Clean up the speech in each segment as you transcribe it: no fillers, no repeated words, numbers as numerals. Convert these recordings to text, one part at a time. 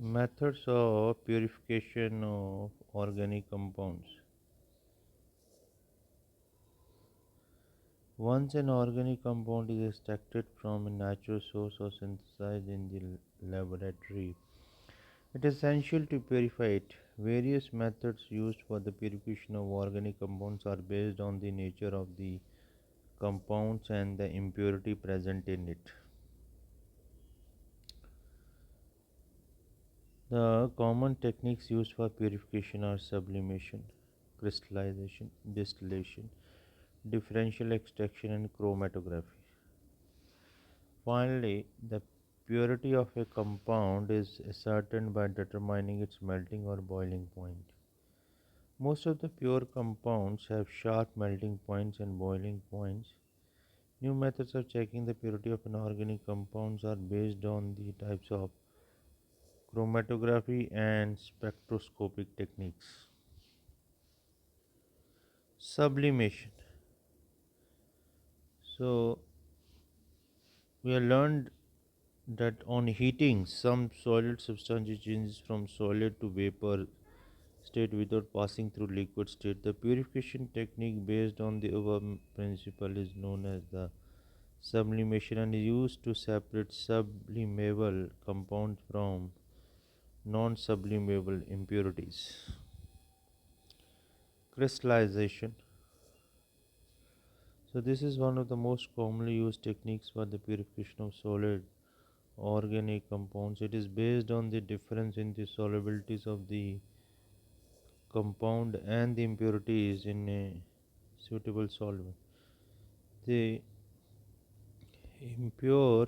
Methods of purification of organic compounds. Once an organic compound is extracted from a natural source or synthesized in the laboratory, it is essential to purify it. Various methods used for the purification of organic compounds are based on the nature of the compounds and the impurity present in it. The common techniques used for purification are sublimation, crystallization, distillation, differential extraction, and chromatography. Finally, the purity of a compound is ascertained by determining its melting or boiling point. Most of the pure compounds have sharp melting points and boiling points. New methods of checking the purity of an organic compounds are based on the types of chromatography and spectroscopic techniques. Sublimation. So, we have learned that on heating, some solid substance changes from solid to vapor state without passing through liquid state. The purification technique based on the above principle is known as the sublimation and is used to separate sublimable compounds from non-sublimable impurities. Crystallization. So this is one of the most commonly used techniques for the purification of solid organic compounds. It is based on the difference in the solubilities of the compound and the impurities in a suitable solvent. The impure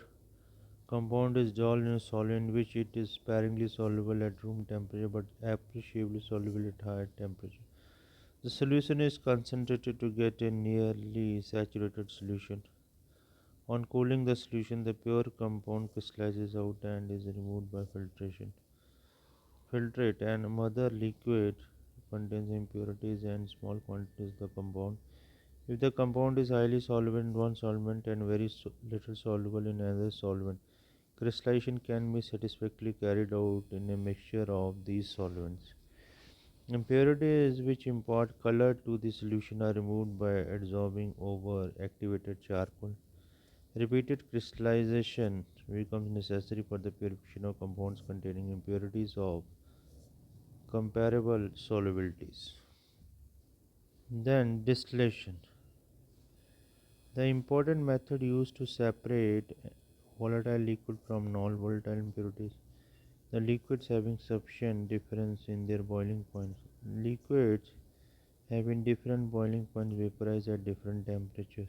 compound is dissolved in a solid in which it is sparingly soluble at room temperature but appreciably soluble at higher temperature. The solution is concentrated to get a nearly saturated solution. On cooling the solution, the pure compound crystallizes out and is removed by filtration. Filtrate and mother liquid contains impurities and small quantities of the compound. If the compound is highly soluble in one solvent and very little soluble in another solvent, crystallization can be satisfactorily carried out in a mixture of these solvents. Impurities which impart color to the solution are removed by adsorbing over activated charcoal. Repeated crystallization becomes necessary for the purification of compounds containing impurities of comparable solubilities. Then distillation. The important method used to separate volatile liquid from non-volatile impurities. The liquids having sufficient difference in their boiling points. Liquids having different boiling points vaporize at different temperatures.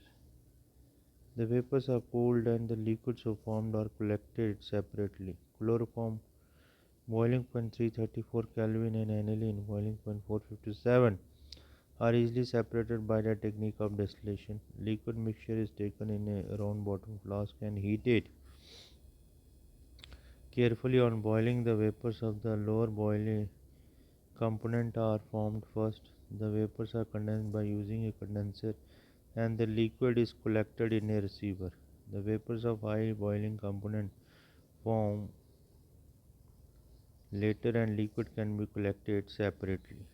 The vapors are cooled and the liquids so formed are collected separately. Chloroform boiling point 334 Kelvin and aniline boiling point 457 are easily separated by the technique of distillation. Liquid mixture is taken in a round bottom flask and heated carefully. On boiling, the vapors of the lower boiling component are formed first. The vapors are condensed by using a condenser and the liquid is collected in a receiver. The vapors of high boiling component form later and liquid can be collected separately.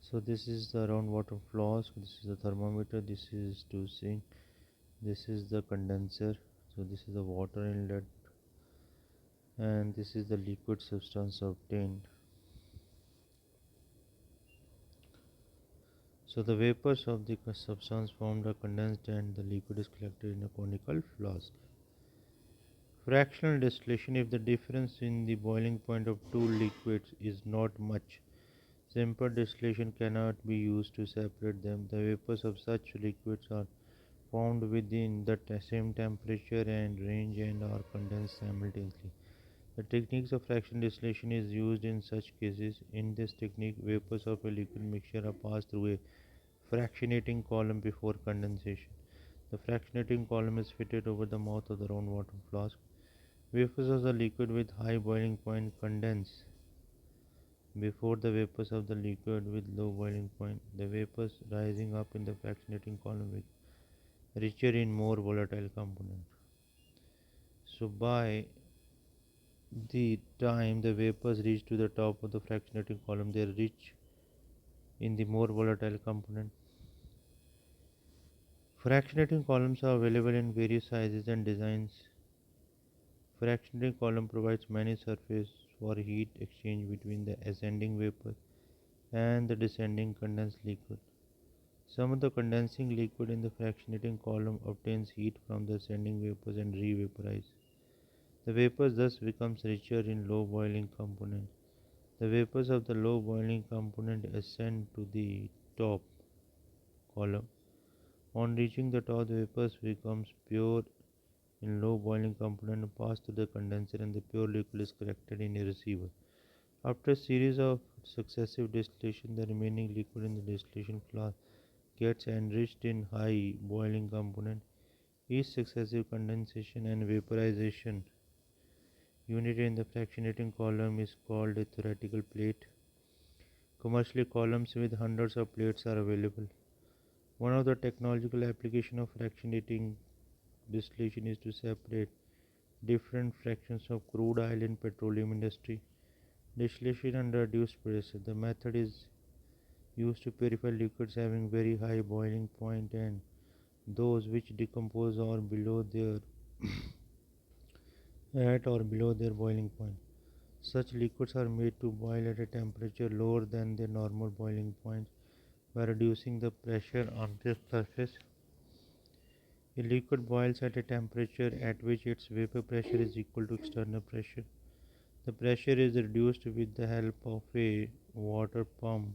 So this is the round water flask, this is the thermometer, this is to sink, this is the condenser, so this is the water inlet and this is the liquid substance obtained. So the vapors of the substance formed are condensed and the liquid is collected in a conical flask. Fractional distillation. If the difference in the boiling point of two liquids is not much, simple distillation cannot be used to separate them. The vapors of such liquids are formed within the same temperature and range and are condensed simultaneously. The techniques of fractional distillation is used in such cases. In this technique, vapors of a liquid mixture are passed through a fractionating column before condensation. The fractionating column is fitted over the mouth of the round water flask. Vapors of the liquid with high boiling point condense before the vapors of the liquid with low boiling point. The vapors rising up in the fractionating column with richer in more volatile component. So by the time the vapors reach to the top of the fractionating column, they reach in the more volatile component. Fractionating columns are available in various sizes and designs. Fractionating column provides many surfaces for heat exchange between the ascending vapor and the descending condensed liquid. Some of the condensing liquid in the fractionating column obtains heat from the ascending vapors and re-vaporize. The vapors thus becomes richer in low boiling component. The vapors of the low boiling component ascend to the top column. On reaching the top, the vapors becomes pure in low boiling component and pass through the condenser, and the pure liquid is collected in a receiver. After a series of successive distillation, the remaining liquid in the distillation flask gets enriched in high boiling component. Each successive condensation and vaporization unit in the fractionating column is called a theoretical plate. Commercially, columns with hundreds of plates are available. One of the technological applications of fractionating distillation is to separate different fractions of crude oil in petroleum industry. Distillation under reduced pressure. The method is used to purify liquids having very high boiling point and those which decompose or below their at or below their boiling point. Such liquids are made to boil at a temperature lower than their normal boiling point by reducing the pressure on their surface. A liquid boils at a temperature at which its vapor pressure is equal to external pressure. The pressure is reduced with the help of a water pump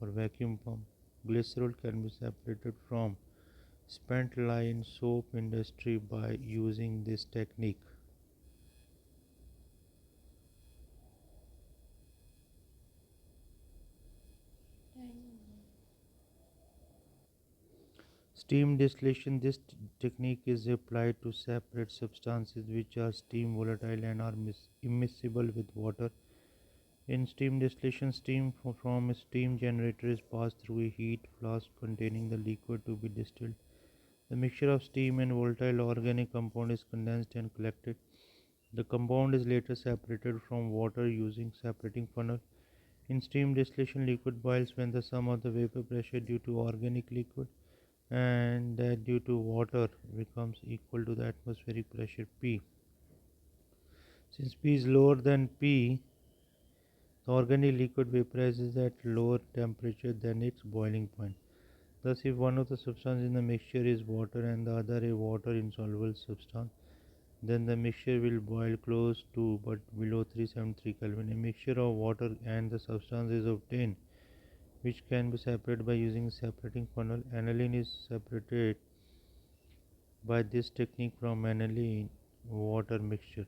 or vacuum pump. Glycerol can be separated from spent lye in soap industry by using this technique. Steam distillation. This technique is applied to separate substances which are steam volatile and are immiscible with water. In steam distillation, steam from a steam generator is passed through a heat flask containing the liquid to be distilled. The mixture of steam and volatile organic compound is condensed and collected. The compound is later separated from water using separating funnel. In steam distillation, liquid boils when the sum of the vapor pressure due to organic liquid and that due to water becomes equal to the atmospheric pressure P. Since P is lower than P, the organic liquid vaporizes at lower temperature than its boiling point. Thus, if one of the substances in the mixture is water and the other a water insoluble substance, then the mixture will boil close to but below 373 Kelvin. A mixture of water and the substance is obtained, which can be separated by using a separating funnel. Aniline is separated by this technique from aniline water mixture.